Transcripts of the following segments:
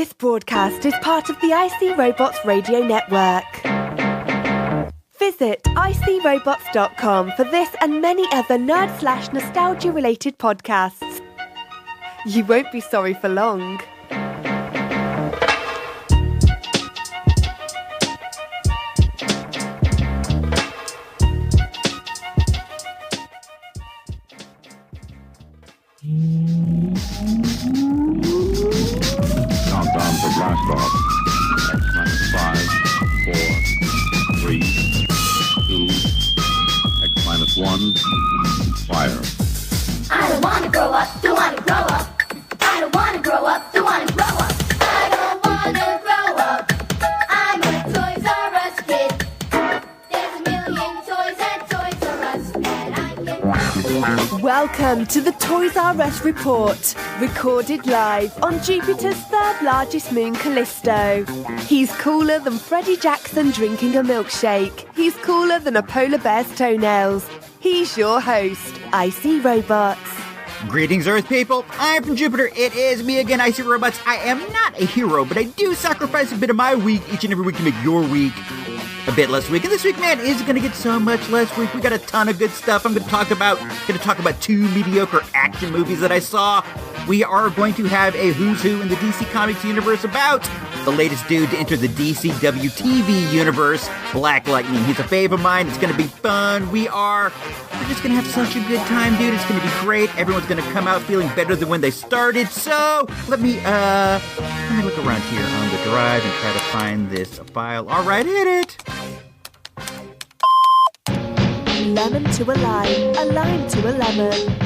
This broadcast is part of the IC Robots radio network. Visit icrobots.com for this and many other nerd/nostalgia-related podcasts. You won't be sorry for long. Countdown for blast off. X-5, 4, 3, 2, X-1, fire. I don't wanna grow up, don't wanna grow up. I don't wanna grow up, don't wanna grow up. I don't wanna grow up. I'm a Toys R Us kid. There's a million toys at Toys R Us that I can. Welcome to the Toys R Us Report, recorded live on Jupiter's third largest moon, Callisto. He's cooler than Freddie Jackson drinking a milkshake. He's cooler than a polar bear's toenails. He's your host, IC Robots. Greetings, Earth people. I'm from Jupiter. It is me again, IC Robots. I am not a hero, but I do sacrifice a bit of my week each and every week to make your week a bit less week. And this week, man, is going to get so much less week. We got a ton of good stuff. I'm going to talk about two mediocre action movies that I saw. We are going to have a who's who in the DC Comics universe about the latest dude to enter the DCW TV universe, Black Lightning. He's a fave of mine. It's going to be fun. We're just going to have such a good time, dude. It's going to be great. Everyone's going to come out feeling better than when they started. So let me look around here on the drive and try to find this file. All right, hit it. Lemon to a lime to a lemon.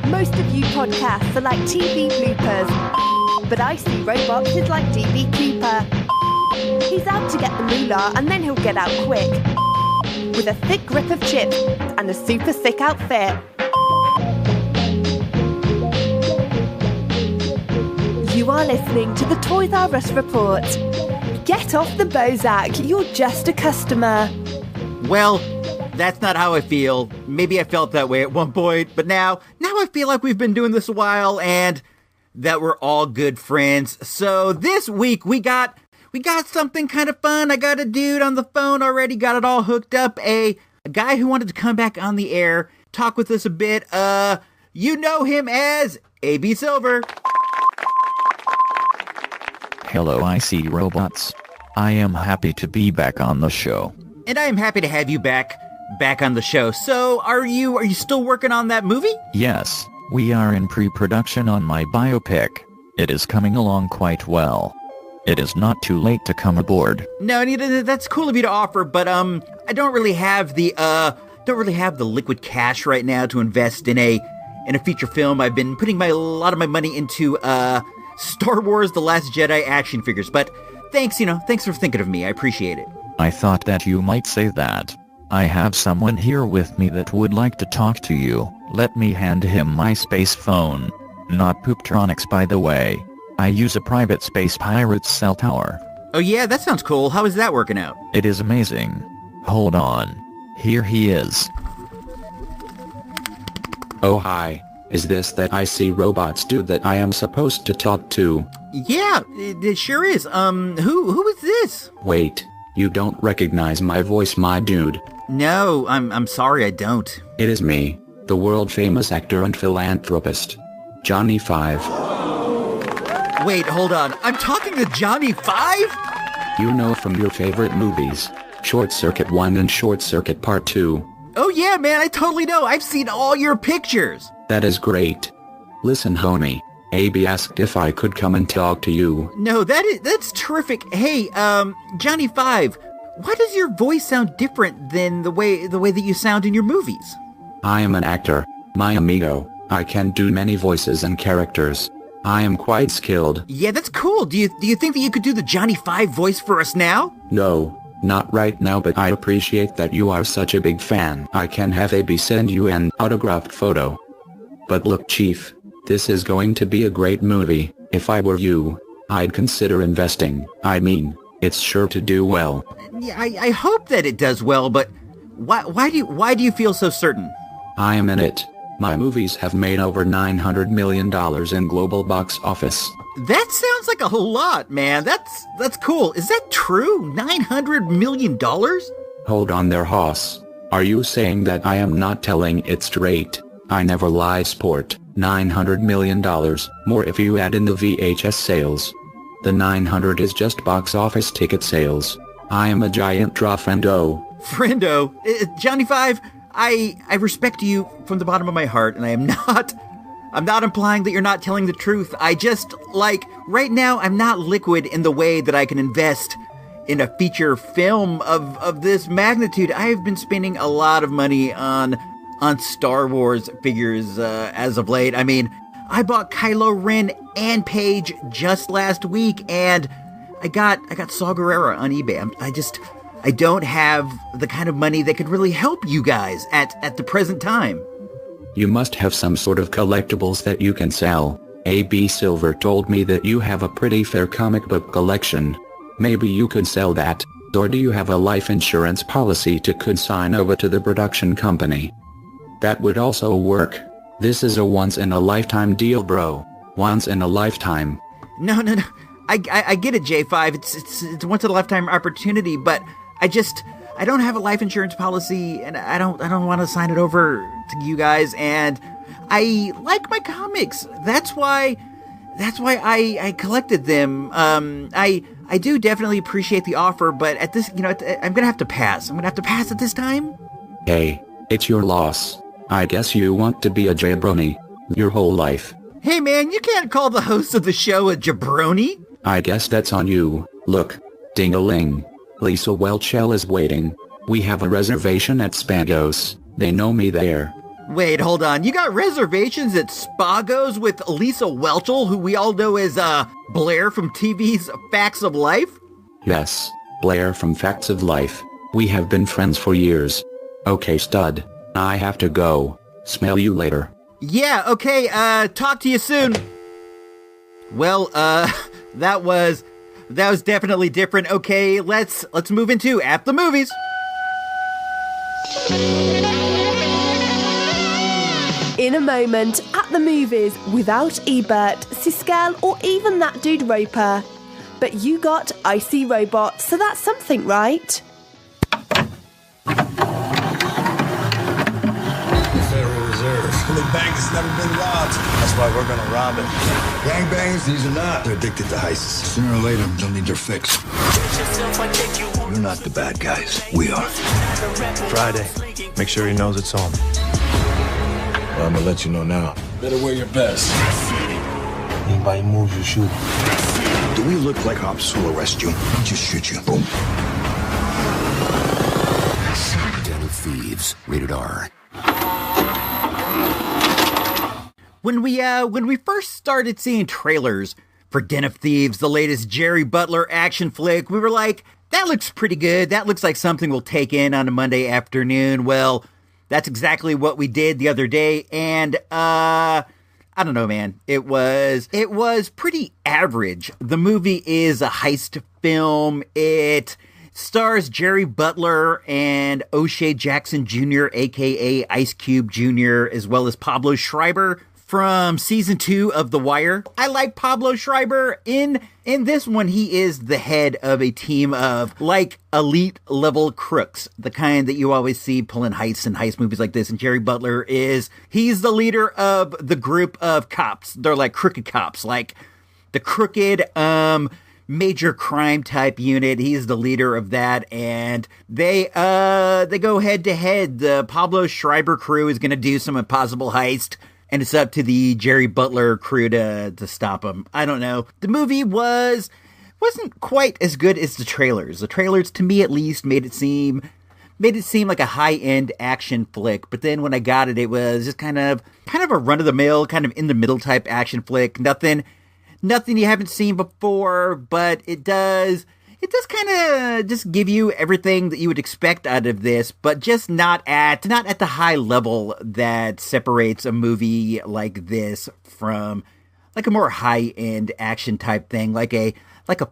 Most of you podcasts are like TV bloopers, but IC Robots is like DB Cooper. He's out to get the moolah and then he'll get out quick, with a thick grip of chips and a super sick outfit. You are listening to the Toys R Us Report. Get off the Bozak, you're just a customer. Well, that's not how I feel. Maybe I felt that way at one point, but now I feel like we've been doing this a while and that we're all good friends. So this week we got something kind of fun. I got a dude on the phone already, got it all hooked up. A guy who wanted to come back on the air, talk with us a bit. You know him as A.B Silver. Hello, IC Robots. I am happy to be back on the show. And I am happy to have you back on the show. So, are you still working on that movie? Yes, we are in pre-production on my biopic. It is coming along quite well. It is not too late to come aboard. No, Anita, that's cool of you to offer, but I don't really have the liquid cash right now to invest in a feature film. I've been putting a lot of my money into Star Wars: The Last Jedi action figures, but thanks for thinking of me. I appreciate it. I thought that you might say that. I have someone here with me that would like to talk to you. Let me hand him my space phone. Not Pooptronics, by the way. I use a private space pirate's cell tower. Oh yeah, that sounds cool. How is that working out? It is amazing. Hold on. Here he is. Oh hi. Is this that IC Robots dude that I am supposed to talk to? Yeah, it sure is. Who is this? Wait, you don't recognize my voice, my dude? No, I'm sorry, I don't. It is me, the world-famous actor and philanthropist, Johnny Five. Wait, hold on. I'm talking to Johnny Five? You know from your favorite movies, Short Circuit 1 and Short Circuit Part 2. Oh yeah, man, I totally know. I've seen all your pictures. That is great. Listen, homie. A.B asked if I could come and talk to you. No, that's terrific. Hey, Johnny Five, why does your voice sound different than the way that you sound in your movies? I am an actor, my amigo. I can do many voices and characters. I am quite skilled. Yeah, that's cool. Do you think that you could do the Johnny Five voice for us now? No, not right now, but I appreciate that you are such a big fan. I can have A.B send you an autographed photo. But look, Chief, this is going to be a great movie. If I were you, I'd consider investing. I mean, it's sure to do well. Yeah, I hope that it does well, but why do you feel so certain? I am in it. My movies have made over $900 million in global box office. That sounds like a whole lot, man. That's cool. Is that true? $900 million? Hold on there, Hoss. Are you saying that I am not telling it straight? I never lie, sport. $900 million, more if you add in the VHS sales. The 900 is just box office ticket sales. I am a giant friendo. Friendo? Johnny Five, I respect you from the bottom of my heart, and I'm not implying that you're not telling the truth. I just, right now, I'm not liquid in the way that I can invest in a feature film of this magnitude. I have been spending a lot of money on Star Wars figures as of late. I mean, I bought Kylo Ren and Paige just last week, and I got Saw Gerrera on eBay. I don't have the kind of money that could really help you guys at the present time. You must have some sort of collectibles that you can sell. A.B Silver told me that you have a pretty fair comic book collection. Maybe you could sell that, or do you have a life insurance policy to consign over to the production company? That would also work. This is a once-in-a-lifetime deal, bro. Once in a lifetime. No. I get it, J5. It's a once-in-a-lifetime opportunity, but I don't have a life insurance policy, and I don't want to sign it over to you guys, and I like my comics. That's why I collected them. I do definitely appreciate the offer, but at this, I'm gonna have to pass. I'm gonna have to pass at this time. Hey, it's your loss. I guess you want to be a jabroni your whole life. Hey man, you can't call the host of the show a jabroni. I guess that's on you. Look, ding-a-ling. Lisa Welchel is waiting. We have a reservation at Spagos. They know me there. Wait, hold on. You got reservations at Spagos with Lisa Welchel, who we all know as Blair from TV's Facts of Life? Yes, Blair from Facts of Life. We have been friends for years. Okay, stud. I have to go. Smell you later. Yeah, okay, talk to you soon. Well, that was definitely different. Okay, let's move into At the Movies. In a moment, at the movies, without Ebert, Siskel, or even that dude Roper. But you got Icy Robot, so that's something, right? Federal Reserve. The bank has never been robbed. That's why we're gonna rob it. Gangbangs, these are not. They're addicted to heists. Sooner or later, they'll need their fix. You're not the bad guys. We are. Friday. Make sure he knows it's on. Well, I'm gonna let you know now. Better wear your best. Anybody moves, you shoot. Do we look like cops who'll arrest you? Just shoot you. Boom. Den of Thieves. Rated R. When we first started seeing trailers for Den of Thieves, the latest Jerry Butler action flick, we were like, that looks pretty good. That looks like something we'll take in on a Monday afternoon. Well, that's exactly what we did the other day, and I don't know, man. It was pretty average. The movie is a heist film. It stars Jerry Butler and O'Shea Jackson Jr., aka Ice Cube Jr., as well as Pablo Schreiber from season 2 of The Wire. I like Pablo Schreiber. In this one, he is the head of a team of, elite level crooks, the kind that you always see pulling heists in heist movies like this. And Jerry Butler he's the leader of the group of cops. They're like crooked cops, like the crooked, major crime type unit. He's the leader of that, and they go head to head. The Pablo Schreiber crew is going to do some impossible heist, and it's up to the Jerry Butler crew to stop him. I don't know. The movie wasn't quite as good as the trailers. The trailers, to me at least, made it seem like a high-end action flick. But then when I got it, it was just kind of a run-of-the-mill, kind of in-the-middle type action flick. Nothing you haven't seen before, but it does kind of just give you everything that you would expect out of this, but just not at the high level that separates a movie like this from like a more high-end action type thing, like a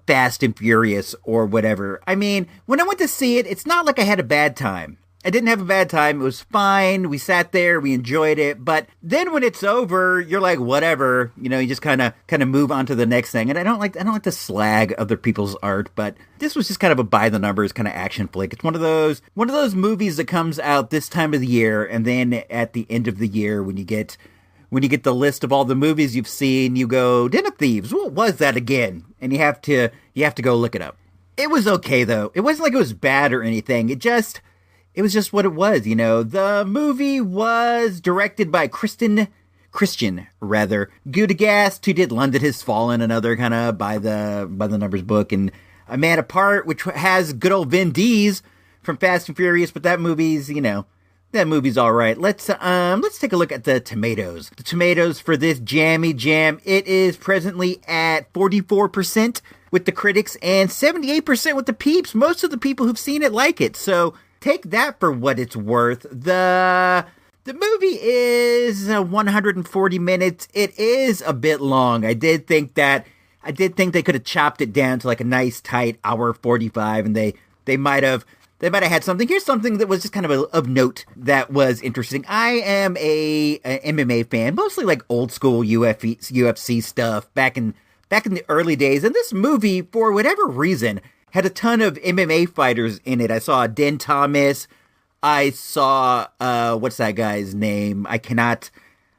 Fast and Furious or whatever. I mean, when I went to see it, it's not like I had a bad time. I didn't have a bad time. It was fine. We sat there, we enjoyed it. But then when it's over, you're like, whatever. You know, you just kind of move on to the next thing. And I don't like to slag other people's art, but this was just kind of a by the numbers kind of action flick. It's one of those movies that comes out this time of the year, and then at the end of the year, when you get the list of all the movies you've seen, you go, Den of Thieves, what was that again? And you have to go look it up. It was okay though. It wasn't like it was bad or anything. It was just what it was, you know. The movie was directed by Christian Gudegast, who did London Has Fallen, another kind of by the numbers book, and A Man Apart, which has good old Vin Diesel from Fast and Furious, but that movie's all right. Let's take a look at the tomatoes. The tomatoes for this jammy jam, it is presently at 44% with the critics and 78% with the peeps. Most of the people who've seen it like it, so take that for what it's worth. The movie is 140 minutes. It is a bit long. I did think they could have chopped it down to like a nice tight hour 45, and they might have had something. Here's something that was just kind of note that was interesting. I am a MMA fan, mostly like old school UFC stuff back in the early days. And this movie, for whatever reason, had a ton of MMA fighters in it. I saw Den Thomas. I saw, what's that guy's name? I'm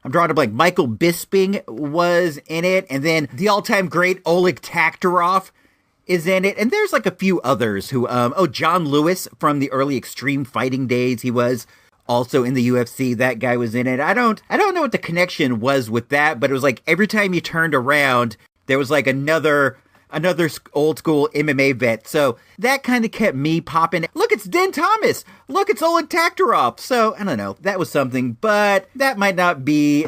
drawing a blank. Michael Bisping was in it. And then the all-time great Oleg Taktarov is in it. And there's like a few others who, John Lewis from the early Extreme Fighting days. He was also in the UFC. That guy was in it. I don't know what the connection was with that, but it was like every time you turned around, there was like another old school MMA vet. So that kind of kept me popping. Look, it's Den Thomas. Look, it's Oleg Taktarov. So I don't know. That was something, but that might not be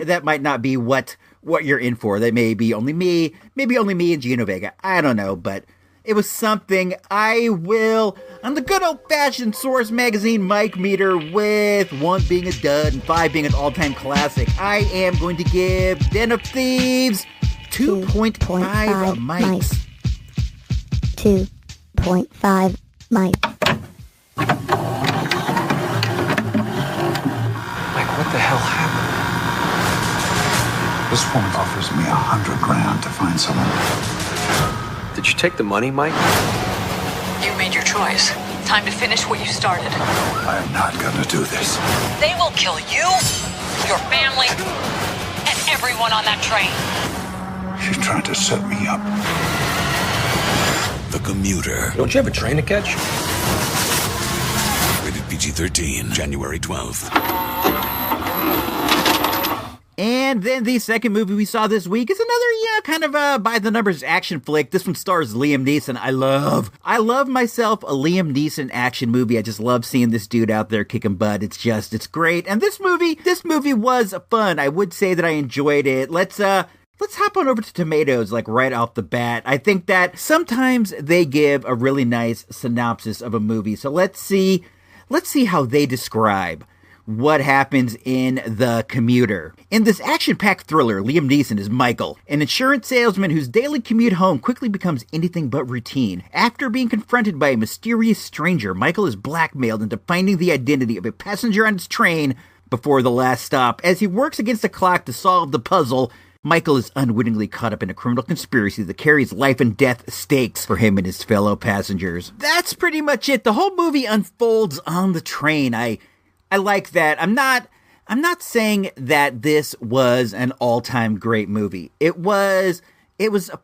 what you're in for. That may be only me, and Gino Vega. I don't know, but it was something. I will, on the good old-fashioned Source Magazine mic meter, with 1 being a dud and 5 being an all-time classic, I am going to give Den of Thieves 2.5 mics. 2.5 mics. Mike, what the hell happened? This woman offers me $100,000 to find someone. Did you take the money, Mike? You made your choice. Time to finish what you started. I am not gonna do this. They will kill you, your family, and everyone on that train. She's trying to set me up. The Commuter. Don't you have a train to catch? Rated PG-13, January 12th. And then the second movie we saw this week is another, kind of a by-the-numbers action flick. This one stars Liam Neeson. I love myself a Liam Neeson action movie. I just love seeing this dude out there kicking butt. It's great. And this movie was fun. I would say that I enjoyed it. Let's hop on over to tomatoes, like right off the bat. I think that sometimes they give a really nice synopsis of a movie. So let's see how they describe what happens in The Commuter. In this action-packed thriller, Liam Neeson is Michael, an insurance salesman whose daily commute home quickly becomes anything but routine. After being confronted by a mysterious stranger, Michael is blackmailed into finding the identity of a passenger on his train before the last stop. As he works against the clock to solve the puzzle, Michael is unwittingly caught up in a criminal conspiracy that carries life and death stakes for him and his fellow passengers. That's pretty much it. The whole movie unfolds on the train. I like that. I'm not saying that this was an all-time great movie. It was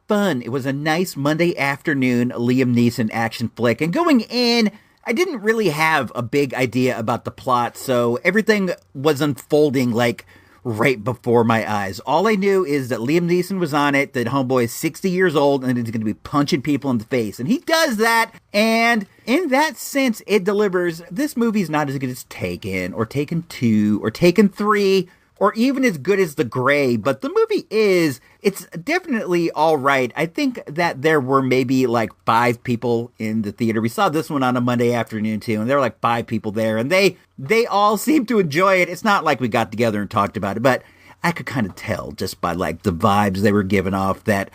fun. It was a nice Monday afternoon Liam Neeson action flick. And going in, I didn't really have a big idea about the plot, so everything was unfolding like right before my eyes. All I knew is that Liam Neeson was on it, that homeboy is 60 years old, and he's going to be punching people in the face. And he does that, and in that sense, it delivers. This movie's not as good as Taken, or Taken 2, or Taken 3, or even as good as The Grey, but the movie it's definitely all right. I think that there were maybe like 5 people in the theater. We saw this one on a Monday afternoon too, and there were like 5 people there, and they all seemed to enjoy it. It's not like we got together and talked about it, but I could kind of tell just by like the vibes they were giving off that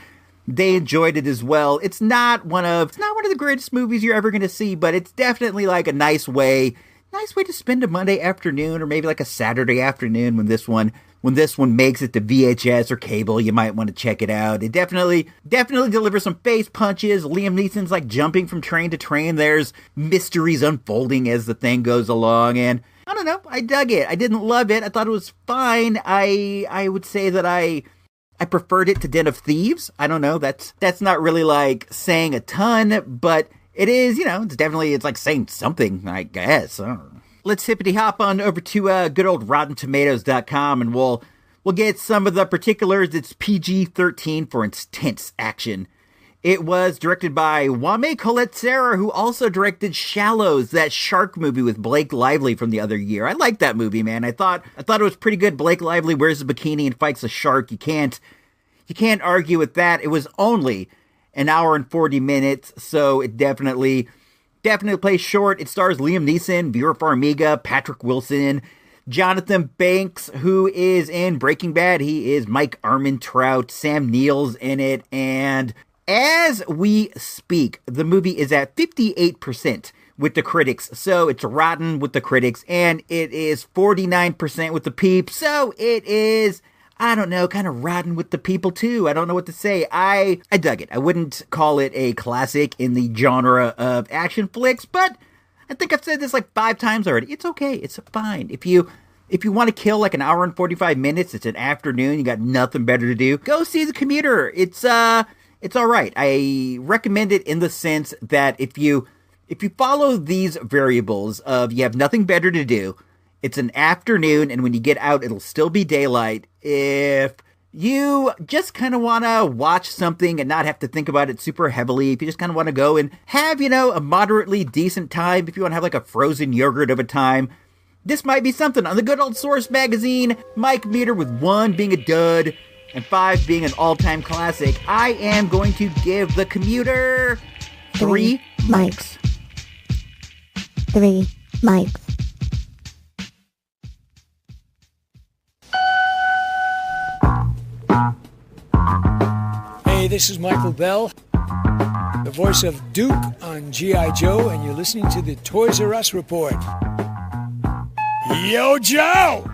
they enjoyed it as well. It's not one of the greatest movies you're ever going to see, but it's definitely like a nice way nice way to spend a Monday afternoon, or maybe like a Saturday afternoon when this one makes it to VHS or cable. You might want to check it out. It definitely delivers some face punches. Liam Neeson's like jumping from train to train. There's mysteries unfolding as the thing goes along, and I don't know, I dug it. I didn't love it. I thought it was fine. I would say that I preferred it to Den of Thieves. I don't know. That's not really like saying a ton, but it is, it's like saying something, I guess. I don't know. Let's hippity hop on over to good old RottenTomatoes.com, and we'll get some of the particulars. It's PG-13 for intense action. It was directed by Wame Colette Serra, who also directed Shallows, that shark movie with Blake Lively from the other year. I liked that movie, man. I thought it was pretty good. Blake Lively wears a bikini and fights a shark. You can't argue with that. It was only an hour and 40 minutes, so it definitely plays short. It stars Liam Neeson, Vera Farmiga, Patrick Wilson, Jonathan Banks, who is in Breaking Bad. He is Mike Armentrout. Sam Neill's in it, and as we speak, the movie is at 58% with the critics, so it's rotten with the critics, and it is 49% with the peeps, so it is, I don't know, kind of rotten with the people too. I don't know what to say. I dug it. I wouldn't call it a classic in the genre of action flicks, but I think I've said this like 5 times already. It's okay. It's fine. If you want to kill like an hour and 45 minutes, it's an afternoon, you got nothing better to do, go see The Commuter. It's all right. I recommend it in the sense that if you follow these variables of you have nothing better to do, it's an afternoon, and when you get out, it'll still be daylight. If you just kind of want to watch something and not have to think about it super heavily, if you just kind of want to go and have, a moderately decent time, if you want to have like a frozen yogurt of a time, this might be something. On the good old Source magazine, Mike Meter with 1 being a dud and 5 being an all-time classic, I am going to give The Commuter 3 mics. 3 mics. Hey, this is Michael Bell, the voice of Duke on G.I. Joe, and you're listening to the Toys R Us Report. Yo, Joe!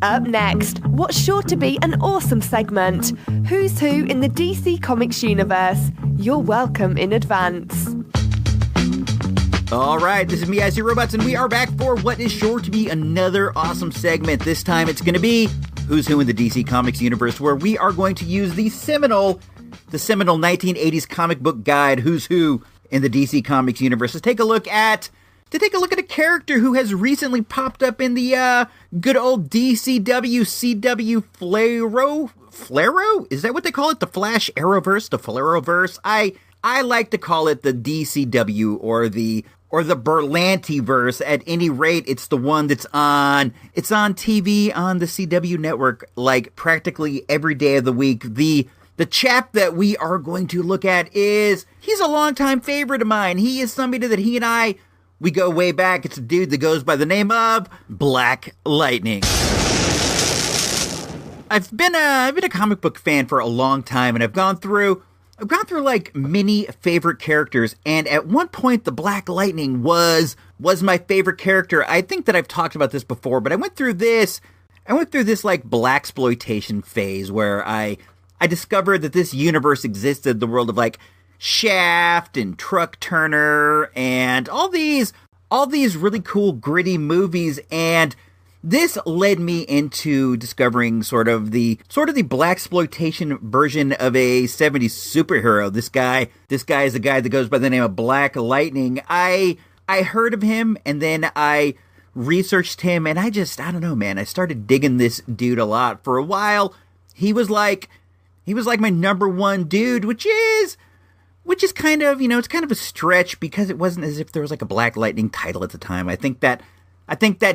Up next, what's sure to be an awesome segment, Who's Who in the DC Comics universe. You're welcome in advance. All right, this is me, ISR Robots, and we are back for what is sure to be another awesome segment. This time it's going to be Who's Who in the DC Comics universe, where we are going to use the seminal 1980s comic book guide, Who's Who in the DC Comics universe. Let's take a look at a character who has recently popped up in the good old DCW CW Flaro? Is that what they call it? The Flash Arrowverse, the Flareverse? I like to call it the DCW or the Berlanti-verse. At any rate, it's the one that's on TV on the CW network like practically every day of the week. The chap that we are going to look at he's a longtime favorite of mine. He is somebody that he and I, we go way back. It's a dude that goes by the name of Black Lightning. I've been a comic book fan for a long time, and I've gone through like many favorite characters, and at one point the Black Lightning was my favorite character. I think that I've talked about this before, but I went through this like blaxploitation phase where I discovered that this universe existed, the world of like Shaft and Truck Turner and all these really cool gritty movies, and this led me into discovering sort of the blaxploitation version of a 70s superhero. This guy is a guy that goes by the name of Black Lightning. I heard of him, and then I researched him, and I don't know, man. I started digging this dude a lot. For a while, he was like my number one dude, which is kind of, it's kind of a stretch because it wasn't as if there was like a Black Lightning title at the time. I think that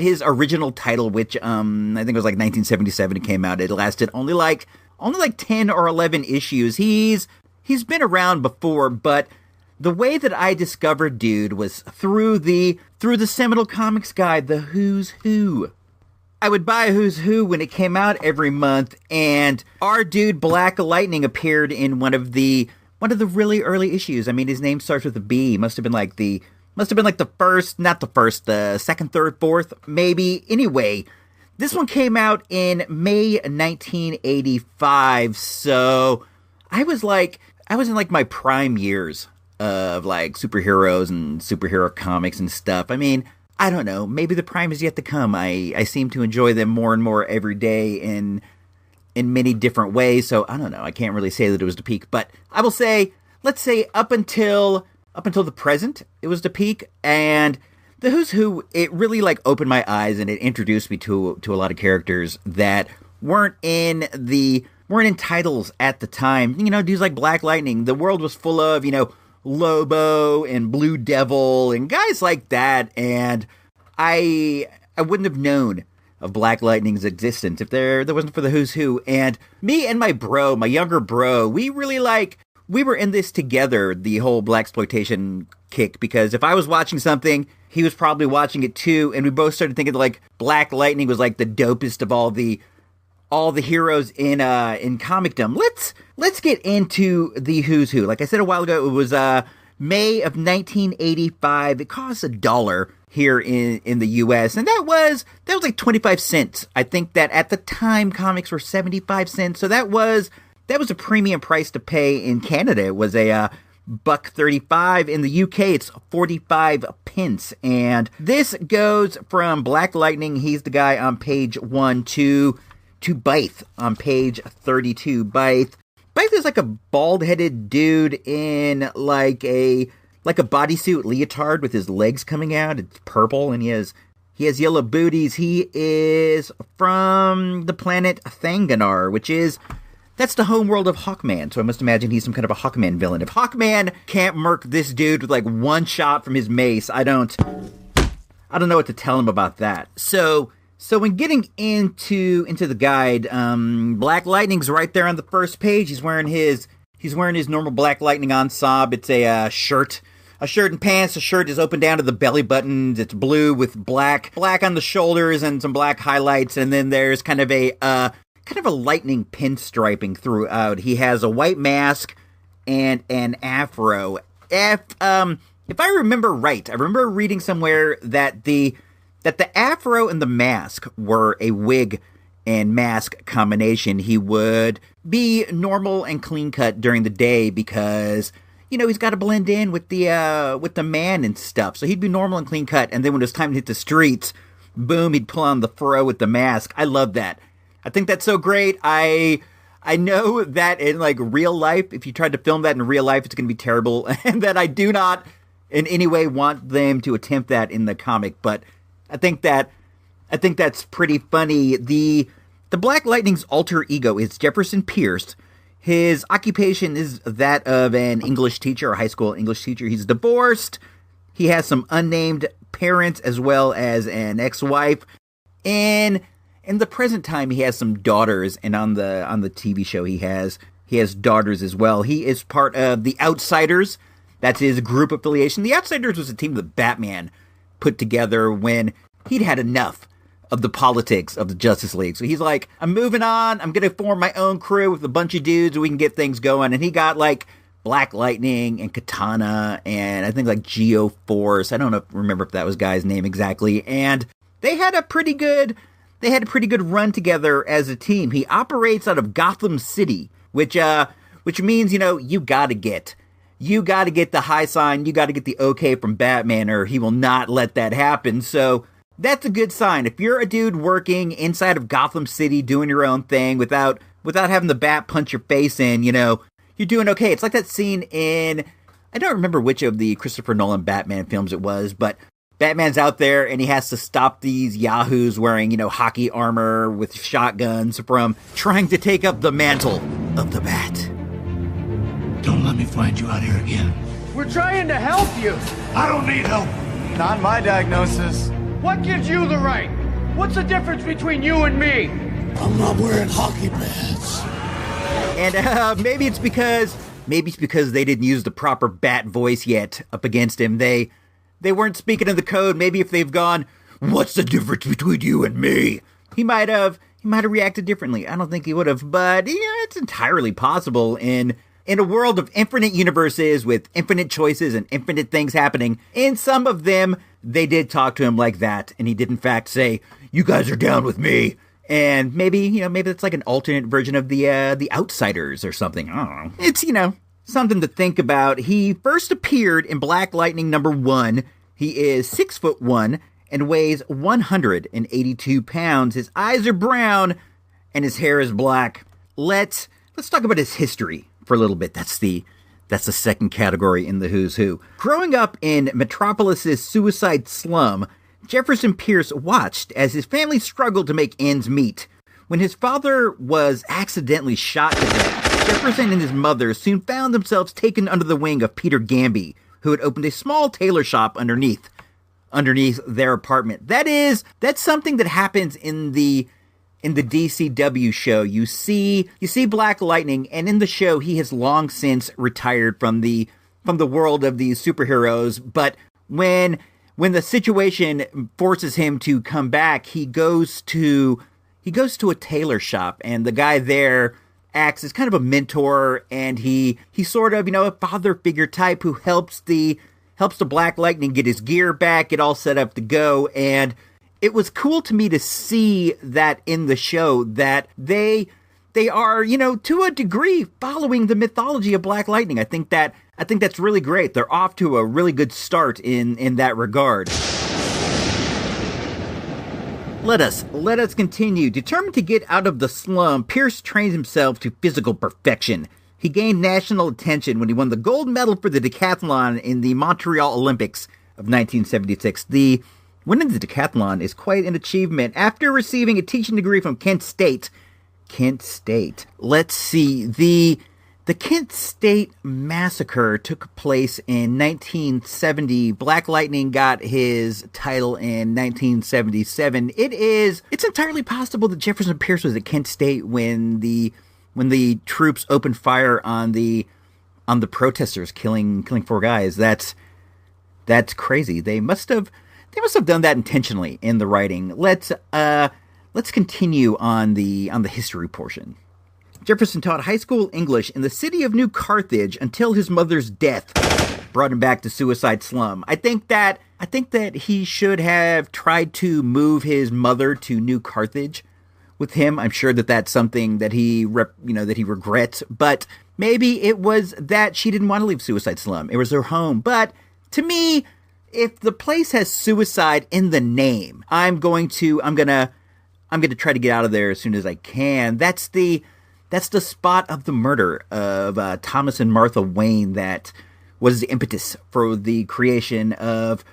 his original title, which I think it was like 1977 it came out, it lasted only like 10 or 11 issues. He's been around before, but the way that I discovered dude was through the seminal comics guide, the Who's Who. I would buy Who's Who when it came out every month, and our dude Black Lightning appeared in one of the really early issues. I mean, his name starts with a B. He must have been like the Must have been like the second, third, fourth, maybe. Anyway, this one came out in May 1985, so I was in like my prime years of like superheroes and superhero comics and stuff. I mean, I don't know, maybe the prime is yet to come. I seem to enjoy them more and more every day in many different ways, so I don't know, I can't really say that it was the peak, but I will say, let's say up until the present, it was the peak, and the Who's Who, it really like opened my eyes and it introduced me to a lot of characters that weren't in titles at the time. You know, dudes like Black Lightning. The world was full of, you know, Lobo and Blue Devil and guys like that, and I wouldn't have known of Black Lightning's existence if there wasn't for the Who's Who. And me and my younger bro, we were in this together, the whole blaxploitation kick, because if I was watching something, he was probably watching it too, and we both started thinking like Black Lightning was like the dopest of all the heroes in comicdom. Let's get into the Who's Who. Like I said a while ago, it was May of 1985. It cost $1 here in the US, and that was like 25 cents. I think that at the time comics were 75 cents, so that was a premium price to pay in Canada. It was a $1.35. In the UK, it's 45 pence. And this goes from Black Lightning, he's the guy on page 1, to Bythe on page 32. Bythe is like a bald-headed dude in like a bodysuit leotard with his legs coming out. It's purple, and he has yellow booties. He is from the planet Thanganar, that's the homeworld of Hawkman, so I must imagine he's some kind of a Hawkman villain. If Hawkman can't murk this dude with like one shot from his mace, I don't know what to tell him about that. So when getting into the guide, Black Lightning's right there on the first page. He's wearing his normal Black Lightning ensemble. It's a shirt and pants. The shirt is open down to the belly buttons. It's blue with black on the shoulders and some black highlights, and then there's kind of a lightning pinstriping throughout. He has a white mask and an afro. If I remember right, I remember reading somewhere that the afro and the mask were a wig and mask combination. He would be normal and clean cut during the day because, you know, he's got to blend in with the man and stuff. So he'd be normal and clean cut, and then when it was time to hit the streets, boom, he'd pull on the fro with the mask. I love that. I think that's so great. I know that in like real life, if you tried to film that in real life, it's going to be terrible, and that I do not in any way want them to attempt that in the comic. But I think that's pretty funny. The Black Lightning's alter ego is Jefferson Pierce. His occupation is that of an English teacher, a high school English teacher. He's divorced. He has some unnamed parents as well as an ex-wife. In the present time, he has some daughters, and on the TV show, he has daughters as well. He is part of the Outsiders. That's his group affiliation. The Outsiders was a team that Batman put together when he'd had enough of the politics of the Justice League. So he's like, I'm moving on. I'm going to form my own crew with a bunch of dudes so we can get things going. And he got like Black Lightning and Katana and I think like Geo-Force. I don't remember if that was guy's name exactly. And they had a pretty good run together as a team. He operates out of Gotham City, which means, you know, you gotta get the high sign, you gotta get the okay from Batman, or he will not let that happen. So that's a good sign. If you're a dude working inside of Gotham City doing your own thing without having the bat punch your face in, you know, you're doing okay. It's like that scene in, I don't remember which of the Christopher Nolan Batman films it was, but Batman's out there and he has to stop these yahoos wearing, you know, hockey armor with shotguns from trying to take up the mantle of the Bat. Don't let me find you out here again. We're trying to help you. I don't need help. Not my diagnosis. What gives you the right? What's the difference between you and me? I'm not wearing hockey pads. And maybe it's because they didn't use the proper Bat voice yet up against him. They weren't speaking in the code. Maybe if they've gone, what's the difference between you and me? He might have reacted differently. I don't think he would have, but yeah, it's entirely possible in in a world of infinite universes with infinite choices and infinite things happening, in some of them, they did talk to him like that, and he did in fact say, "You guys are down with me." And maybe it's like an alternate version of the Outsiders or something. I don't know. It's, something to think about. He first appeared in Black Lightning #1. He is 6'1" and weighs 182 pounds. His eyes are brown and his hair is black. Let's talk about his history for a little bit. That's the second category in the Who's Who. Growing up in Metropolis's suicide slum, Jefferson Pierce watched as his family struggled to make ends meet. When his father was accidentally shot to death, Jefferson and his mother soon found themselves taken under the wing of Peter Gamby, who had opened a small tailor shop underneath their apartment. That's something that happens in the DCW show. You see Black Lightning, and in the show he has long since retired from the world of these superheroes, but when the situation forces him to come back, he goes to a tailor shop, and the guy there acts as kind of a mentor, and he's sort of, a father figure type who helps the Black Lightning get his gear back, get all set up to go. And it was cool to me to see that in the show that they are, to a degree following the mythology of Black Lightning. I think that's really great. They're off to a really good start in that regard. Let us continue. Determined to get out of the slum, Pierce trained himself to physical perfection. He gained national attention when he won the gold medal for the decathlon in the Montreal Olympics of 1976. Winning the decathlon is quite an achievement. After receiving a teaching degree from Kent State. Let's see. The Kent State massacre took place in 1970. Black Lightning got his title in 1977. It's entirely possible that Jefferson Pierce was at Kent State when the troops opened fire on the protesters, killing 4 guys. That's crazy. They must have done that intentionally in the writing. Let's continue on the history portion. Jefferson taught high school English in the city of New Carthage until his mother's death brought him back to Suicide Slum. I think that he should have tried to move his mother to New Carthage with him. I'm sure that that's something that he regrets, but maybe it was that she didn't want to leave Suicide Slum. It was her home. But to me, if the place has suicide in the name, I'm gonna try to get out of there as soon as I can. That's the spot of the murder of Thomas and Martha Wayne that was the impetus for the creation of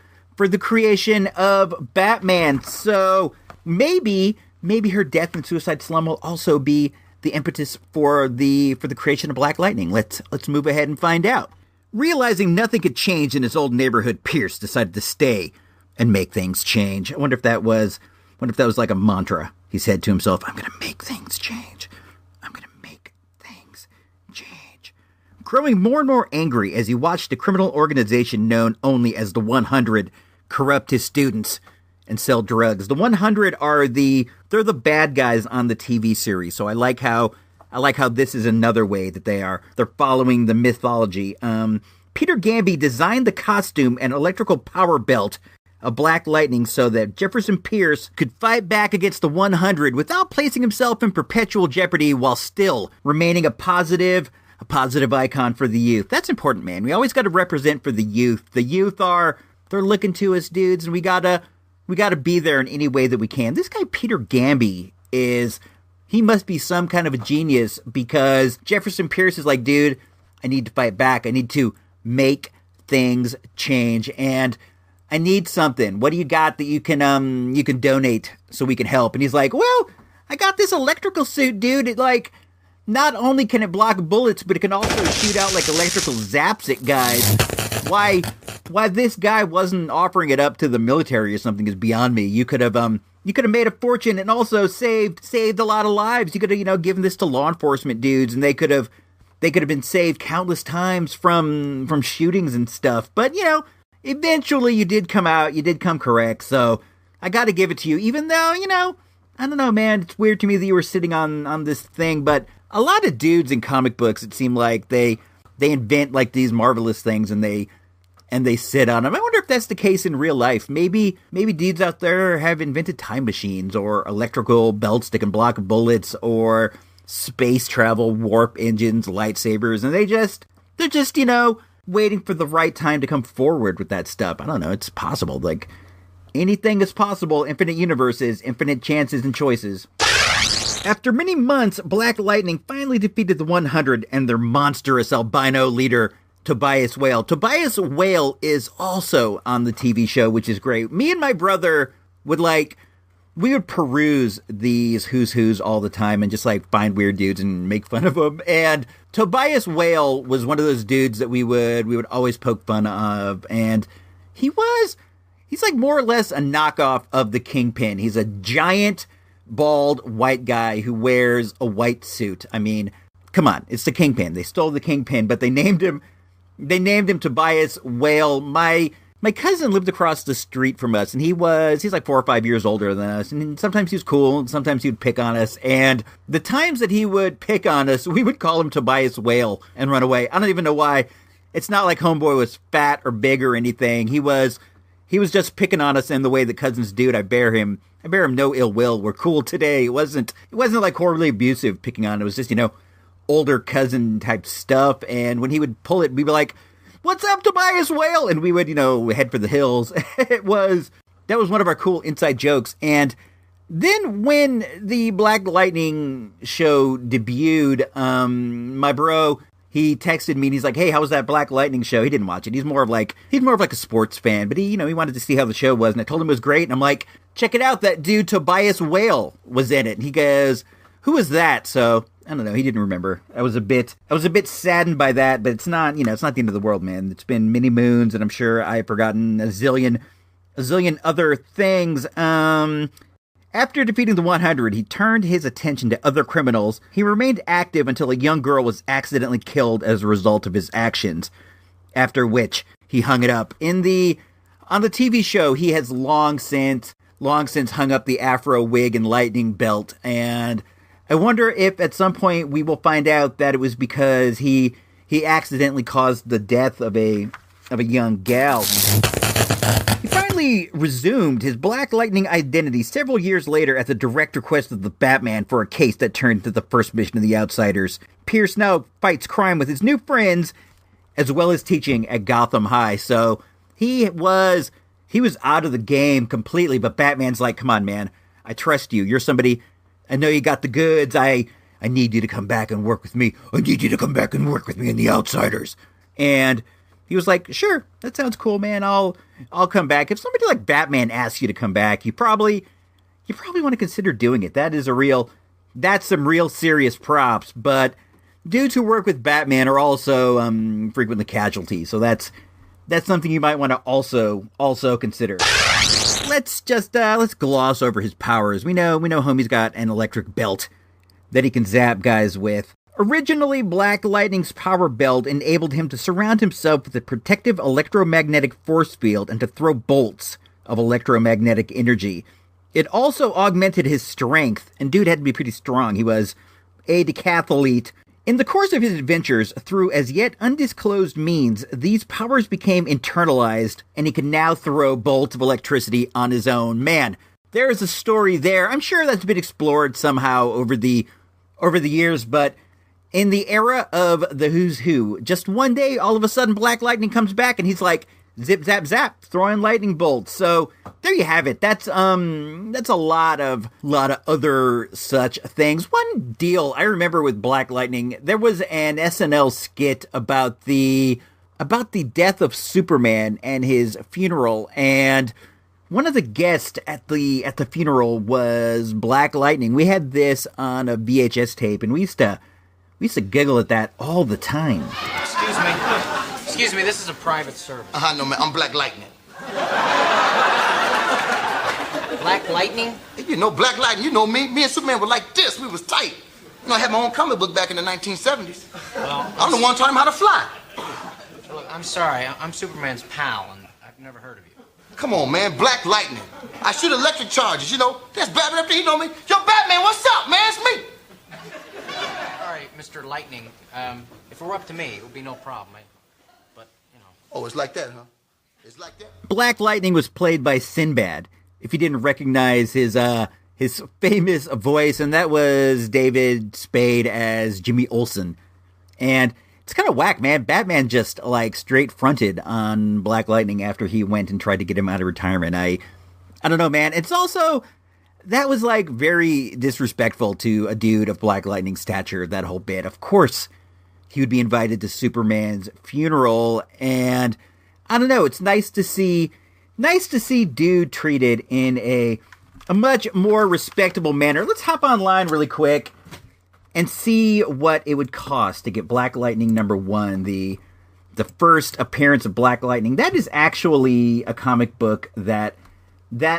Batman. So maybe her death in Suicide Slum will also be the impetus for the creation of Black Lightning. Let's move ahead and find out. Realizing nothing could change in his old neighborhood, Pierce decided to stay and make things change. I wonder if that was like a mantra he said to himself. I'm going to make things change. I'm going to make things change. Growing more and more angry as he watched a criminal organization known only as the 100 corrupt his students and sell drugs. The 100 they're the bad guys on the TV series. So I like how this is another way that they're following the mythology. Peter Gamby designed the costume and electrical power belt of Black Lightning so that Jefferson Pierce could fight back against the 100 without placing himself in perpetual jeopardy while still remaining a positive icon for the youth. That's important, man. We always got to represent for the youth. The youth they're looking to us, dudes, and we gotta be there in any way that we can. This guy Peter Gamby he must be some kind of a genius, because Jefferson Pierce is like, dude, I need to fight back. I need to make things change, and I need something. What do you got that you can donate so we can help? And he's like, well, I got this electrical suit, dude. It not only can it block bullets, but it can also shoot out like electrical zaps at guys. Why this guy wasn't offering it up to the military or something is beyond me. You could have made a fortune and also saved a lot of lives. You could have, given this to law enforcement dudes, and they could have been saved countless times from shootings and stuff. But, eventually you did come correct. So I got to give it to you, even though, I don't know, man. It's weird to me that you were sitting on this thing, but a lot of dudes in comic books, it seemed like they invent like these marvelous things and they sit on them. I wonder if that's the case in real life. Maybe dudes out there have invented time machines or electrical belts that can block bullets or space travel, warp engines, lightsabers, and they're just, waiting for the right time to come forward with that stuff. I don't know. It's possible. Like, anything is possible. Infinite universes, infinite chances and choices. After many months, Black Lightning finally defeated the 100 and their monstrous albino leader, Tobias Whale. Tobias Whale is also on the TV show, which is great. Me and my brother would peruse these who's who's all the time and just like find weird dudes and make fun of them. And Tobias Whale was one of those dudes that we would always poke fun of. And he's like more or less a knockoff of the Kingpin. He's a giant, bald, white guy who wears a white suit. I mean, come on, it's the Kingpin. They stole the Kingpin, but they named him Tobias Whale. My cousin lived across the street from us, and he's like 4 or 5 years older than us, and sometimes he was cool, and sometimes he would pick on us, and the times that he would pick on us, we would call him Tobias Whale and run away. I don't even know why. It's not like homeboy was fat or big or anything. He was just picking on us in the way that cousins do, and I bear him no ill will. We're cool today. It wasn't like horribly abusive picking on. It was just, older cousin type stuff, and when he would pull it, we'd be like, "What's up, Tobias Whale?" And we would, head for the hills. That was one of our cool inside jokes. And then when the Black Lightning show debuted, my bro, he texted me and he's like, "Hey, how was that Black Lightning show?" He didn't watch it. He's more of like a sports fan, but he wanted to see how the show was. And I told him it was great. And I'm like, "Check it out. That dude Tobias Whale was in it." And he goes, "Who was that?" So I don't know. He didn't remember. I was a bit saddened by that, but it's not the end of the world, man. It's been many moons, and I'm sure I've forgotten a zillion other things. After defeating the 100, he turned his attention to other criminals. He remained active until a young girl was accidentally killed as a result of his actions, after which he hung it up. On the TV show, he has long since hung up the afro wig and lightning belt, and I wonder if at some point we will find out that it was because he accidentally caused the death of a young gal. He finally resumed his Black Lightning identity several years later at the direct request of the Batman for a case that turned into the first mission of the Outsiders. Pierce now fights crime with his new friends, as well as teaching at Gotham High. So he was out of the game completely, but Batman's like, "Come on, man, I trust you. You're somebody. I know you got the goods. I need you to come back and work with me. I need you to come back and work with me in the Outsiders." And he was like, "Sure, that sounds cool, man. I'll come back." If somebody like Batman asks you to come back, you probably want to consider doing it. That's some real serious props. But dudes who work with Batman are also frequently casualties. So that's something you might want to also consider. Let's gloss over his powers. We know homie's got an electric belt that he can zap guys with. Originally, Black Lightning's power belt enabled him to surround himself with a protective electromagnetic force field and to throw bolts of electromagnetic energy. It also augmented his strength, and dude had to be pretty strong. He was a decathlete. In the course of his adventures, through as yet undisclosed means, these powers became internalized, and he can now throw bolts of electricity on his own. Man, there is a story there. I'm sure that's been explored somehow over the years, but in the era of the who's who, just one day, all of a sudden, Black Lightning comes back, and he's like, zip, zap, zap, throwing lightning bolts. So there you have it. That's a lot of other such things. One deal I remember with Black Lightning, there was an SNL skit about the death of Superman and his funeral, and one of the guests at the funeral was Black Lightning. We had this on a VHS tape, and we used to giggle at that all the time. Excuse me, this is a private service. No, man, I'm Black Lightning. Black Lightning? You know, Black Lightning, you know me. Me and Superman were like this. We was tight. I had my own comic book back in the 1970s. Well, I'm the one taught him how to fly. Look, I'm sorry. I'm Superman's pal, and I've never heard of you. Come on, man. Black Lightning. I shoot electric charges, you know. That's Batman up there, you know me. Yo, Batman, what's up, man? It's me. All right, Mr. Lightning. If it were up to me, it would be no problem. But, you know. Oh, it's like that, huh? It's like that? Black Lightning was played by Sinbad, if you didn't recognize his famous voice, and that was David Spade as Jimmy Olsen. And it's kind of whack, man. Batman just, like, straight fronted on Black Lightning after he went and tried to get him out of retirement. I don't know, man. It's also, that was, like, very disrespectful to a dude of Black Lightning's stature, that whole bit. Of course, he would be invited to Superman's funeral, and I don't know, it's nice to see dude treated in a much more respectable manner. Let's hop online really quick and see what it would cost to get Black Lightning #1, the first appearance of Black Lightning. That is actually a comic book that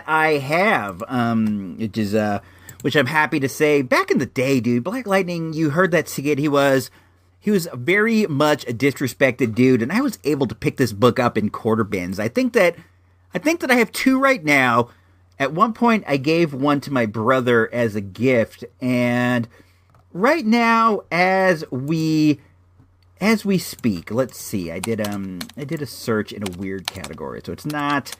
I have, which I'm happy to say. Back in the day, dude, Black Lightning, you heard that skit, he was very much a disrespected dude, and I was able to pick this book up in quarter bins. I think that I have 2 right now. At one point, I gave one to my brother as a gift, and right now, as we speak, let's see. I did a search in a weird category, so it's not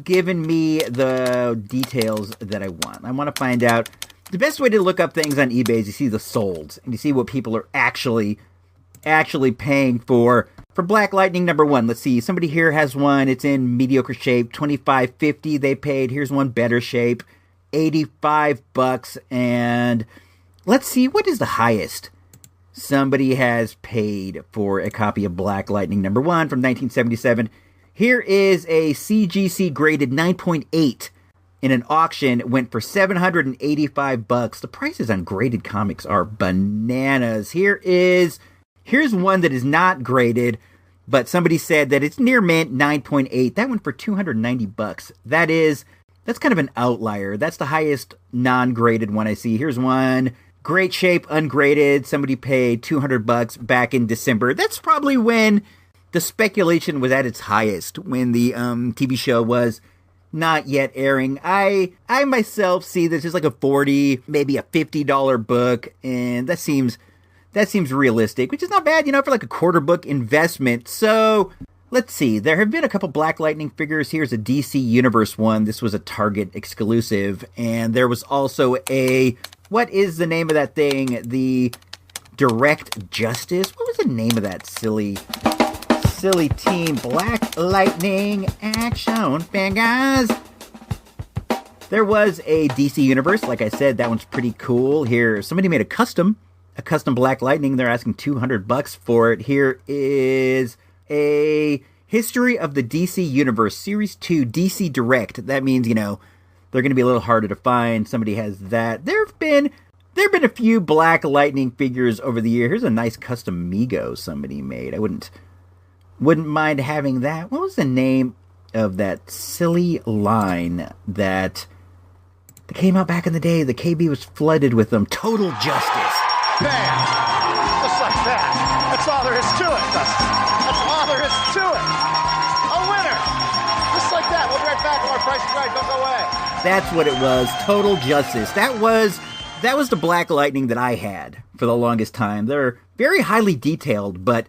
giving me the details that I want. I want to find out. The best way to look up things on eBay is you see the solds, and you see what people are actually paying for Black Lightning #1. Let's see, somebody here has one. It's in mediocre shape, $25.50 they paid. Here's one better shape, $85, and let's see, what is the highest somebody has paid for a copy of Black Lightning #1 from 1977. Here is a CGC graded 9.8. In an auction, went for $785. The prices on graded comics are bananas. Here's one that is not graded, but somebody said that it's near mint, 9.8. That went for $290. That's kind of an outlier. That's the highest non-graded one I see. Here's one, great shape, ungraded. Somebody paid $200 back in December. That's probably when the speculation was at its highest, when the TV show was not yet airing. I myself see this as like a $40, maybe a $50 book, and that seems realistic, which is not bad, for like a quarter book investment. So let's see. There have been a couple Black Lightning figures. Here's a DC Universe one. This was a Target exclusive, and there was also what is the name of that thing? The Direct Justice. What was the name of that silly team? Black Lightning action figures. There was a DC Universe, like I said, that one's pretty cool. Here, somebody made a custom Black Lightning. They're asking $200 for it. Here is a History of the DC Universe, Series 2, DC Direct. That means, they're going to be a little harder to find. Somebody has that. There have been a few Black Lightning figures over the year. Here's a nice custom Mego somebody made. I wouldn't mind having that. What was the name of that silly line that came out back in the day? The KB was flooded with them. Total Justice. Bam! Just like that. That's all there is to it, Dustin. That's all there is to it. A winner. Just like that. We'll be right back on our Price is Right. Don't go away. That's what it was. Total Justice. That was the Black Lightning that I had for the longest time. They're very highly detailed, but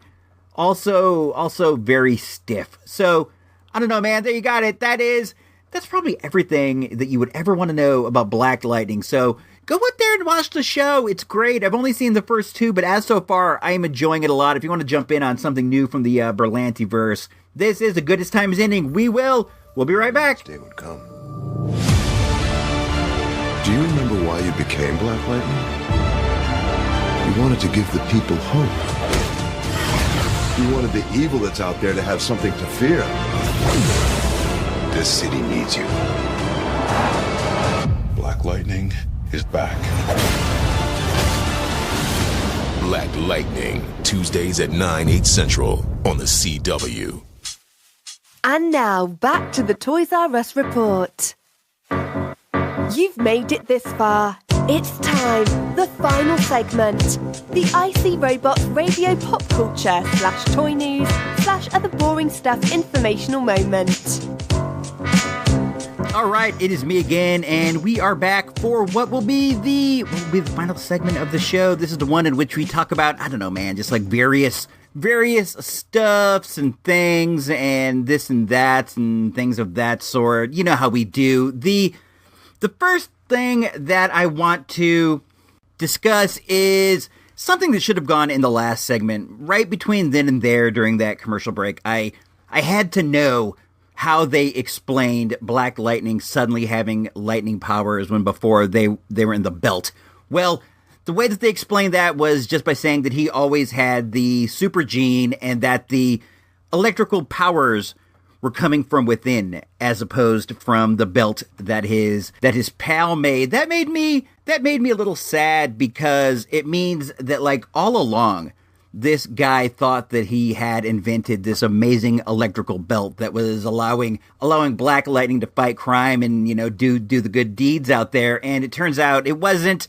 also very stiff. So, I don't know, man. There you got it. That's probably everything that you would ever want to know about Black Lightning. So, go out there and watch the show. It's great. I've only seen the first 2, but as so far, I am enjoying it a lot. If you want to jump in on something new from the Berlanti-verse, this is The Goodest Time Is Ending. We'll be right back. Day would come. Do you remember why you became Black Lightning? You wanted to give the people hope. You wanted the evil that's out there to have something to fear. This city needs you. Black Lightning is back. Black Lightning, Tuesdays at 9, 8 Central on the CW. And now, back to the Toys R Us report. You've made it this far. It's time, the final segment. The IC Robots radio pop culture / toy news / other boring stuff informational moment. All right, it is me again, and we are back for what will be the final segment of the show. This is the one in which we talk about, I don't know, man, just like various stuffs and things and this and that and things of that sort. You know how we do. The first thing that I want to discuss is something that should have gone in the last segment. Right between then and there during that commercial break, I had to know how they explained Black Lightning suddenly having lightning powers when before they were in the belt. Well, the way that they explained that was just by saying that he always had the super gene and that the electrical powers were coming from within as opposed from the belt that his pal made. That made me a little sad because it means that, like, all along this guy thought that he had invented this amazing electrical belt that was allowing Black Lightning to fight crime and, you know, do the good deeds out there. And it turns out it wasn't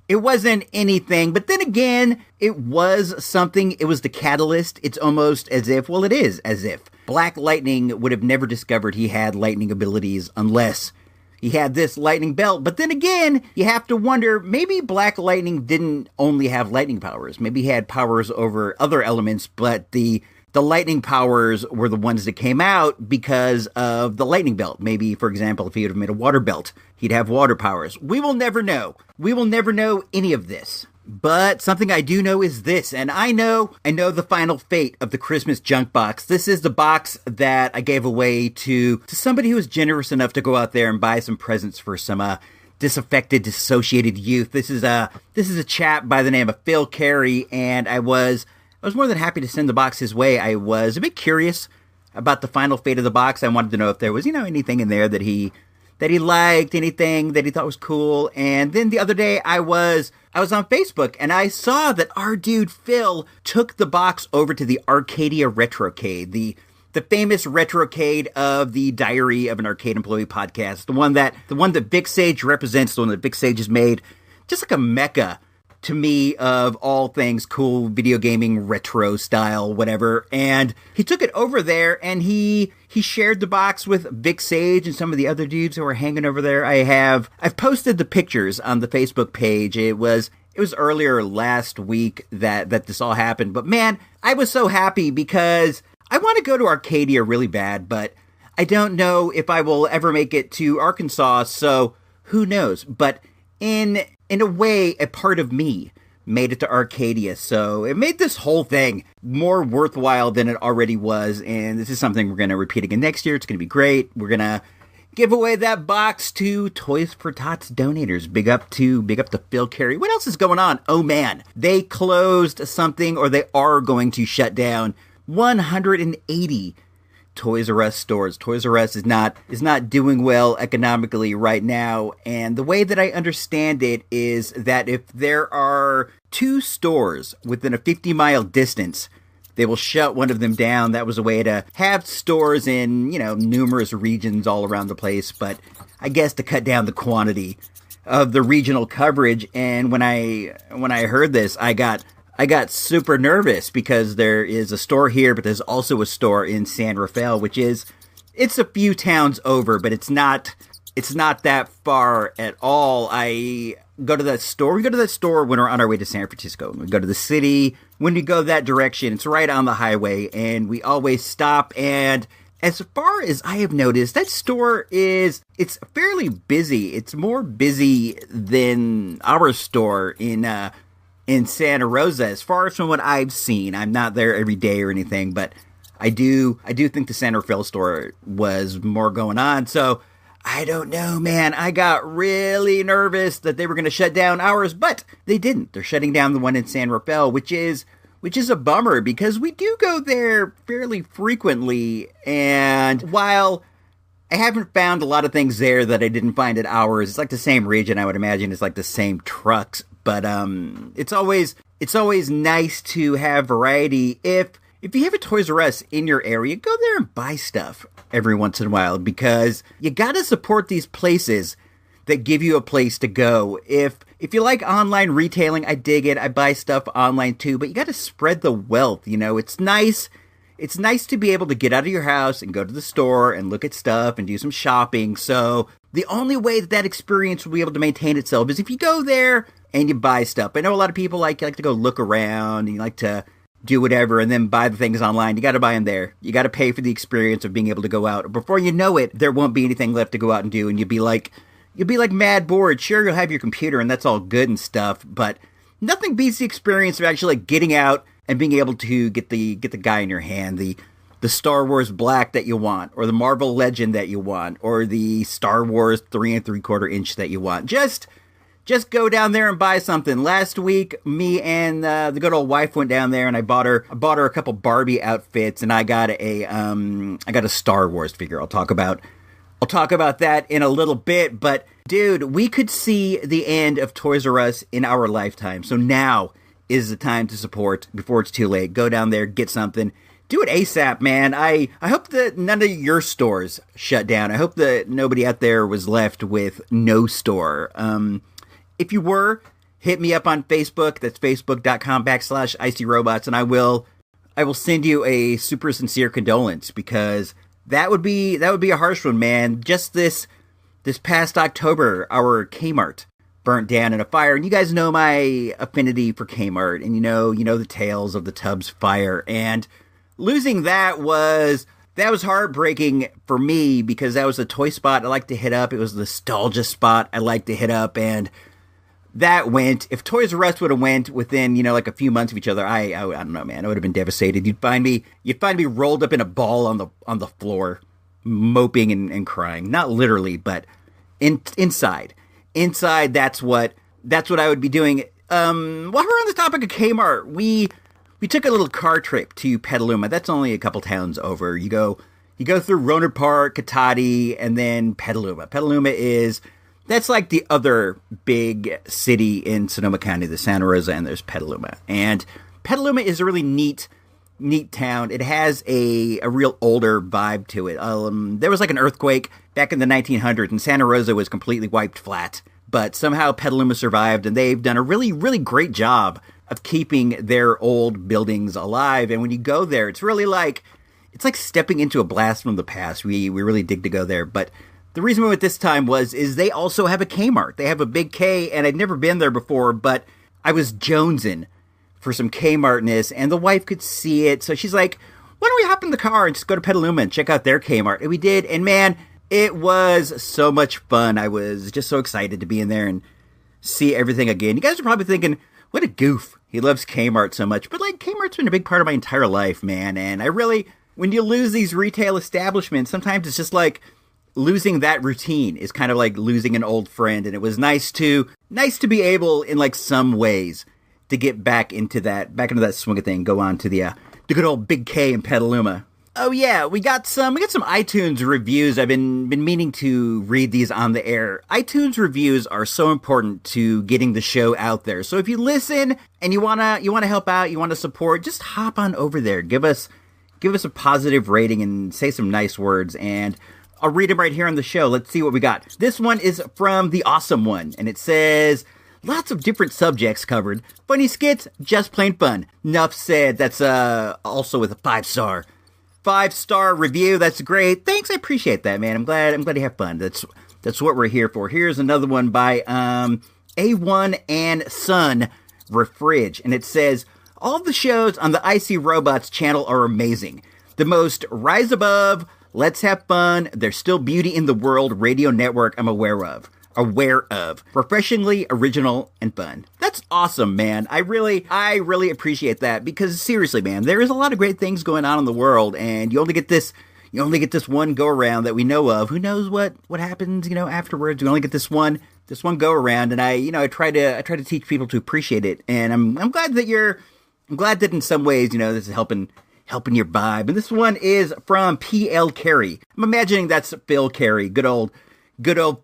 anything. But then again, it was something. It was the catalyst. It's almost as if, well, it is as if Black Lightning would have never discovered he had lightning abilities unless he had this lightning belt. But then again, you have to wonder, maybe Black Lightning didn't only have lightning powers. Maybe he had powers over other elements, but the lightning powers were the ones that came out because of the lightning belt. Maybe, for example, if he would have made a water belt, he'd have water powers. We will never know. We will never know any of this. But something I do know is this, and I know the final fate of the Christmas junk box. This is the box that I gave away to somebody who was generous enough to go out there and buy some presents for some disaffected, dissociated youth. This is a chap by the name of Phil Carey, and I was more than happy to send the box his way. I was a bit curious about the final fate of the box. I wanted to know if there was, anything in there that he liked, anything that he thought was cool. And then the other day I was on Facebook and I saw that our dude Phil took the box over to the Arcadia Retrocade, the famous retrocade of the Diary of an Arcade Employee podcast, the one that Vic Sage represents, the one that Vic Sage has made, just like a mecca to me of all things cool video gaming, retro style, whatever. And he took it over there and he shared the box with Vic Sage and some of the other dudes who were hanging over there. I've posted the pictures on the Facebook page. It was earlier last week that this all happened. But man, I was so happy because I want to go to Arcadia really bad, but I don't know if I will ever make it to Arkansas, so who knows? But in a way, a part of me made it to Arcadia, so it made this whole thing more worthwhile than it already was, and this is something we're going to repeat again next year. It's going to be great. We're going to give away that box to Toys for Tots donators. Big up to Phil Carey. What else is going on? Oh man, they closed something, or they are going to shut down 180 Toys R Us stores. Toys R Us is not doing well economically right now, and the way that I understand it is that if there are 2 stores within a 50-mile distance, they will shut one of them down. That was a way to have stores in, numerous regions all around the place, but I guess to cut down the quantity of the regional coverage. And when I heard this, I got super nervous because there is a store here, but there's also a store in San Rafael, it's a few towns over, but it's not that far at all. I go to that store. We go to that store when we're on our way to San Francisco. We go to the city. When we go that direction, it's right on the highway, and we always stop. And as far as I have noticed, that store it's fairly busy. It's more busy than our store in Santa Rosa, as far as from what I've seen. I'm not there every day or anything, but I do think the Santa Rafael store was more going on. So I don't know, man. I got really nervous that they were going to shut down ours, but they didn't. They're shutting down the one in San Rafael, which is a bummer because we do go there fairly frequently. And while I haven't found a lot of things there that I didn't find at ours, it's like the same region, I would imagine. It's like the same trucks. But it's always nice to have variety. If you have a Toys R Us in your area, go there and buy stuff every once in a while, because you gotta support these places that give you a place to go. If you like online retailing, I dig it. I buy stuff online too, but you got to spread the wealth. You know, it's nice. It's nice to be able to get out of your house and go to the store and look at stuff and do some shopping. So the only way that experience will be able to maintain itself is if you go there and you buy stuff. I know a lot of people like to go look around and you like to do whatever and then buy the things online. You got to buy them there. You got to pay for the experience of being able to go out. Before you know it, there won't be anything left to go out and do, and you'll be like mad bored. Sure, you'll have your computer and that's all good and stuff, but nothing beats the experience of actually like getting out and being able to get the guy in your hand, the Star Wars Black that you want, or the Marvel Legend that you want, or the Star Wars 3 3/4 inch that you want. Just go down there and buy something. Last week, me and the good old wife went down there, and I bought her a couple Barbie outfits, and I got a Star Wars figure. I'll talk about that in a little bit. But dude, we could see the end of Toys R Us in our lifetime. So now is the time to support before it's too late. Go down there, get something. Do it ASAP, man. I hope that none of your stores shut down. I hope that nobody out there was left with no store. If you were, hit me up on Facebook. That's facebook.com/ICRobots, and I will send you a super sincere condolence, because that would be a harsh one, man. Just this past October, our Kmart burnt down in a fire, and you guys know my affinity for Kmart, and you know the tales of the Tubbs fire, and losing that was heartbreaking for me, because that was a toy spot I like to hit up. It was a nostalgia spot I like to hit up, and that went. If Toys R Us would have went within, like a few months of each other, I don't know, man. I would have been devastated. You'd find me rolled up in a ball on the floor, moping and crying. Not literally, but inside. Inside, that's what I would be doing. While we're on the topic of Kmart, we took a little car trip to Petaluma. That's only a couple towns over. You go through Rohnert Park, Cotati, and then Petaluma. Petaluma that's like the other big city in Sonoma County. There's Santa Rosa and there's Petaluma. And Petaluma is a really neat town. It has a real older vibe to it. There was like an earthquake back in the 1900s, and Santa Rosa was completely wiped flat. But somehow Petaluma survived, and they've done a really, really great job of keeping their old buildings alive. And when you go there, it's really it's like stepping into a blast from the past. We really dig to go there. But the reason we went this time is they also have a Kmart. They have a big K, and I'd never been there before, but I was jonesing for some Kmartness, and the wife could see it. So she's like, why don't we hop in the car and just go to Petaluma and check out their Kmart? And we did, and man, it was so much fun. I was just so excited to be in there and see everything again. You guys are probably thinking, what a goof. He loves Kmart so much. But Kmart's been a big part of my entire life, man. And when you lose these retail establishments, sometimes it's just like losing that routine is kind of like losing an old friend. And it was nice to be able, in some ways, to get back into that swing of thing. Go on to the good old Big K in Petaluma. Oh yeah, we got some iTunes reviews. I've been meaning to read these on the air. iTunes reviews are so important to getting the show out there. So if you listen and you wanna help out, you wanna support, just hop on over there. Give us a positive rating and say some nice words, and I'll read them right here on the show. Let's see what we got. This one is from The Awesome One, and it says, lots of different subjects covered. Funny skits, just plain fun. Nuff said. That's also with a 5-star. 5-star review. That's great. Thanks, I appreciate that, man. I'm glad you have fun. That's what we're here for. Here's another one by A1 and Son Refridge, and it says, all the shows on the IC Robots channel are amazing. The most rise above, let's have fun, there's still beauty in the world radio network I'm aware of. Refreshingly original and fun. That's awesome, man. I really appreciate that, because seriously, man, there is a lot of great things going on in the world, and you only get this one go around that we know of. Who knows what happens, afterwards? We only get this one go around, and I try to teach people to appreciate it, and I'm glad that in some ways, this is helping your vibe. And this one is from P.L. Carey. I'm imagining that's Phil Carey, good old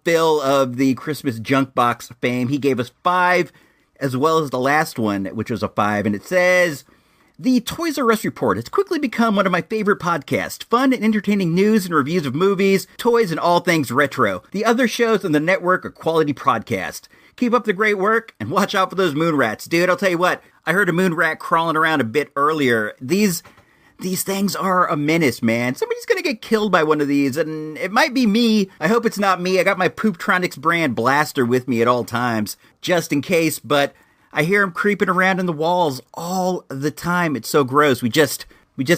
Phil of the Christmas Junk Box fame. He gave us 5, as well as the last one, which was a 5. And it says, The Toys R Us Report has quickly become one of my favorite podcasts. Fun and entertaining news and reviews of movies, toys, and all things retro. The other shows on the network are quality podcasts. Keep up the great work, and watch out for those moon rats. Dude, I'll tell you what, I heard a moon rat crawling around a bit earlier. These things are a menace, man. Somebody's gonna get killed by one of these, and it might be me. I hope it's not me. I got my Pooptronics brand blaster with me at all times, just in case, but I hear them creeping around in the walls all the time. It's so gross. We just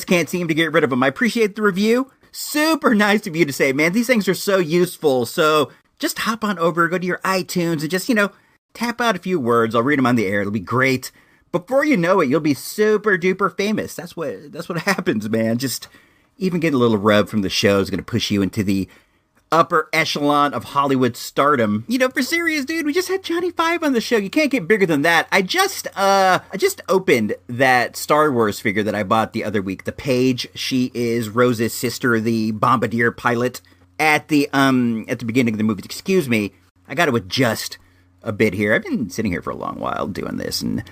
can't seem to get rid of them. I appreciate the review. Super nice of you to say, man, these things are so useful. So just hop on over, go to your iTunes, and just, tap out a few words. I'll read them on the air. It'll be great. Before you know it, you'll be super duper famous. That's what happens, man. Just even getting a little rub from the show is going to push you into the upper echelon of Hollywood stardom. For serious, dude, we just had Johnny Five on the show. You can't get bigger than that. I just opened that Star Wars figure that I bought the other week. The Paige, she is Rose's sister, the Bombardier pilot. At the beginning of the movie, excuse me, I got to adjust a bit here. I've been sitting here for a long while doing this, and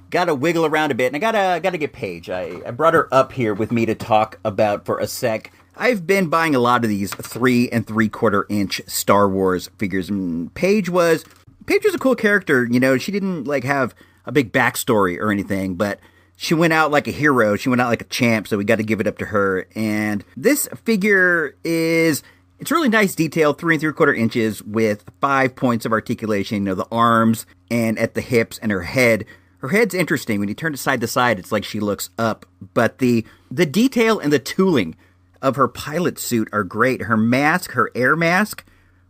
got to wiggle around a bit, and I got to get Paige. I brought her up here with me to talk about for a sec. I've been buying a lot of these 3 3/4 inch Star Wars figures, and Paige was a cool character. She didn't have a big backstory or anything, but she went out like a hero. She went out like a champ, so we got to give it up to her. And this figure it's really nice detail, 3 3/4 inches with 5 points of articulation. The arms and at the hips and her head. Her head's interesting. When you turn it side to side, it's like she looks up. But the detail and the tooling of her pilot suit are great. Her mask, her air mask,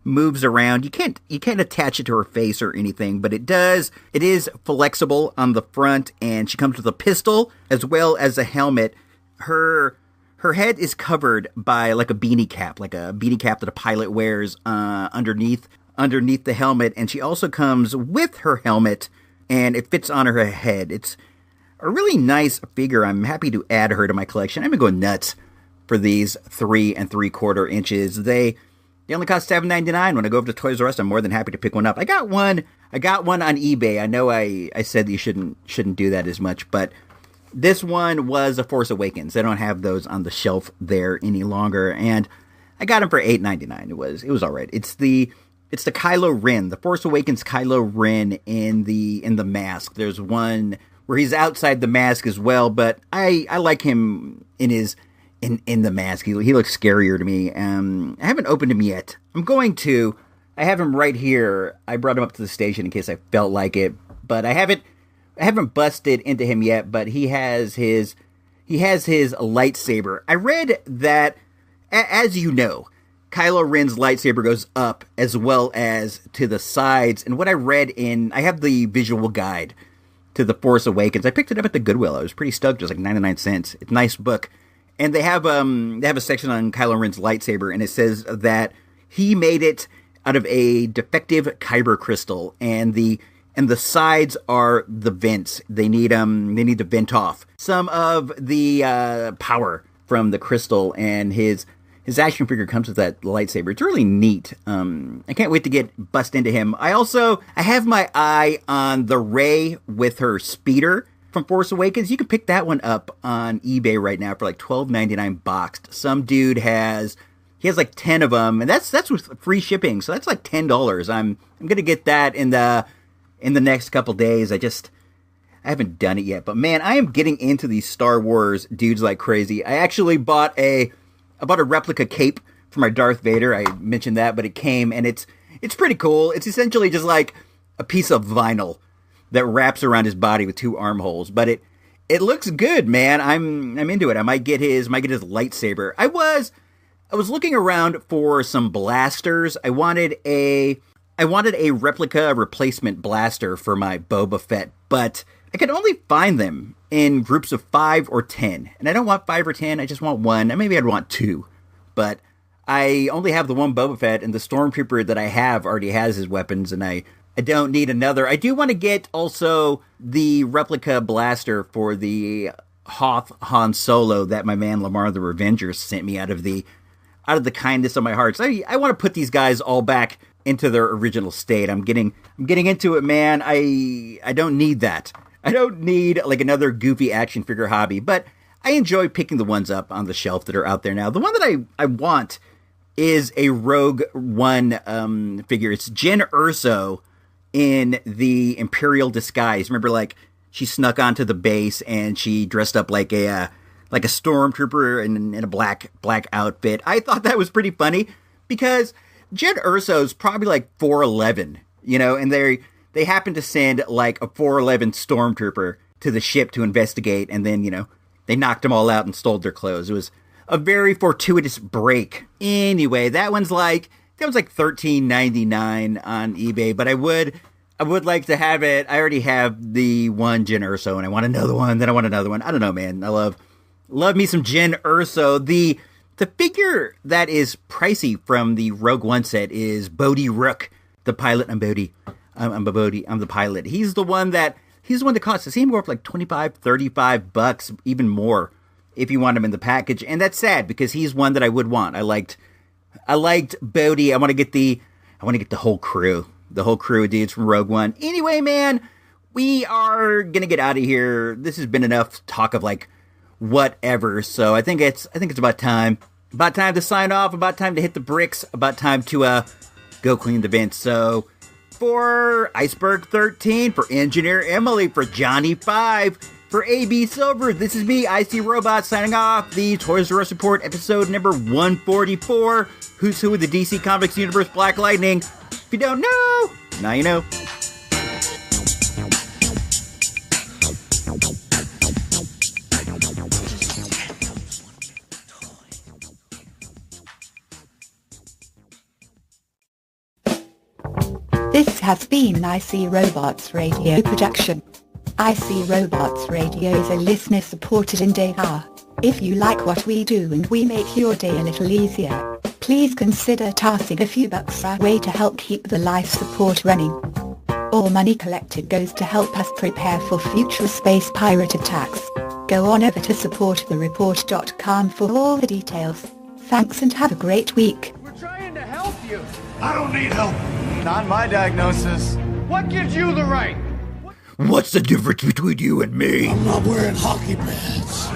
moves around. You can't attach it to her face or anything, but it does. It is flexible on the front, and she comes with a pistol as well as a helmet. Her head is covered by like a beanie cap that a pilot wears underneath the helmet, and she also comes with her helmet, and it fits on her head. It's a really nice figure. I'm happy to add her to my collection. I've been going nuts for these 3 3/4 inches. They only cost $7.99. When I go over to Toys R Us, I'm more than happy to pick one up. I got one on eBay. I know I said that you shouldn't do that as much, but this one was a Force Awakens. They don't have those on the shelf there any longer, and I got them for $8.99. It was all right. It's the Kylo Ren, the Force Awakens Kylo Ren in the mask. There's one where he's outside the mask as well, but I like him in the mask. He looks scarier to me. I haven't opened him yet. I'm going to. I have him right here. I brought him up to the station in case I felt like it, but I haven't busted into him yet. But he has his lightsaber. I read that, as you know, Kylo Ren's lightsaber goes up as well as to the sides. And what I read I have the visual guide to The Force Awakens. I picked it up at the Goodwill. I was pretty stoked. It was like 99 cents. It's a nice book. And they have a section on Kylo Ren's lightsaber, and it says that he made it out of a defective kyber crystal, and the sides are the vents. They need to vent off some of the power from the crystal, and his action figure comes with that lightsaber. It's really neat. I can't wait to bust into him. I have my eye on the Rey with her speeder from Force Awakens. You can pick that one up on eBay right now for like $12.99 boxed. Some dude has like 10 of them, and that's with free shipping, so that's like $10. I'm gonna get that in the next couple days. I haven't done it yet, but man, I am getting into these Star Wars dudes like crazy. I actually bought a replica cape for my Darth Vader. I mentioned that, but it came, and it's pretty cool. It's essentially just like a piece of vinyl that wraps around his body with 2 armholes, but it looks good, man. I'm into it. I might get his lightsaber. I was looking around for some blasters. I wanted a replica replacement blaster for my Boba Fett, but I could only find them in groups of 5 or 10. And I don't want 5 or 10, I just want 1. Maybe I'd want 2. But I only have the one Boba Fett, and the Stormtrooper that I have already has his weapons, and I don't need another. I do want to get also the replica blaster for the Hoth Han Solo that my man Lamar the Revenger sent me out of the kindness of my heart. So I want to put these guys all back into their original state. I'm getting into it, man. I don't need that. I don't need like another goofy action figure hobby, but I enjoy picking the ones up on the shelf that are out there now. The one that I want is a Rogue One figure. It's Jyn Erso in the Imperial disguise. Remember, like, she snuck onto the base and she dressed up like a stormtrooper in a black outfit. I thought that was pretty funny because Jyn Erso's probably like 4'11", you know, and they happen to send like a 4'11" stormtrooper to the ship to investigate, and then, you know, they knocked them all out and stole their clothes. It was a very fortuitous break. Anyway, that one's like $13.99 on eBay, but I would like to have it. I already have the one Jyn Erso, and I want another one, then I want another one. I don't know, man. I love me some Jyn Erso. The figure that is pricey from the Rogue One set is Bodhi Rook, the pilot. I'm Bodhi. I'm the pilot. He's the one that costs. I see him go up like $25, $35, even more if you want him in the package. And that's sad because he's one that I would want. I liked Bodhi. I want to get the whole crew. The whole crew of dudes from Rogue One. Anyway, man, we are gonna get out of here. This has been enough talk of like whatever. So I think it's about time. About time to sign off. About time to hit the bricks. About time to go clean the vents. So for Iceberg 13, for Engineer Emily, for Johnny 5, for A.B. Silver, this is me, IC Robot, signing off. The Toys R Us Report, episode number 144. Who's Who in the DC Comics Universe, Black Lightning. If you don't know, now you know. This has been an IC Robots Radio production. IC Robots Radio is a listener-supported endeavor. If you like what we do and we make your day a little easier, please consider tossing a few bucks our way to help keep the life support running. All money collected goes to help us prepare for future space pirate attacks. Go on over to supportthereport.com for all the details. Thanks and have a great week. We're trying to help you. I don't need help. Not my diagnosis. What gives you the right? What's the difference between you and me? I'm not wearing hockey pads.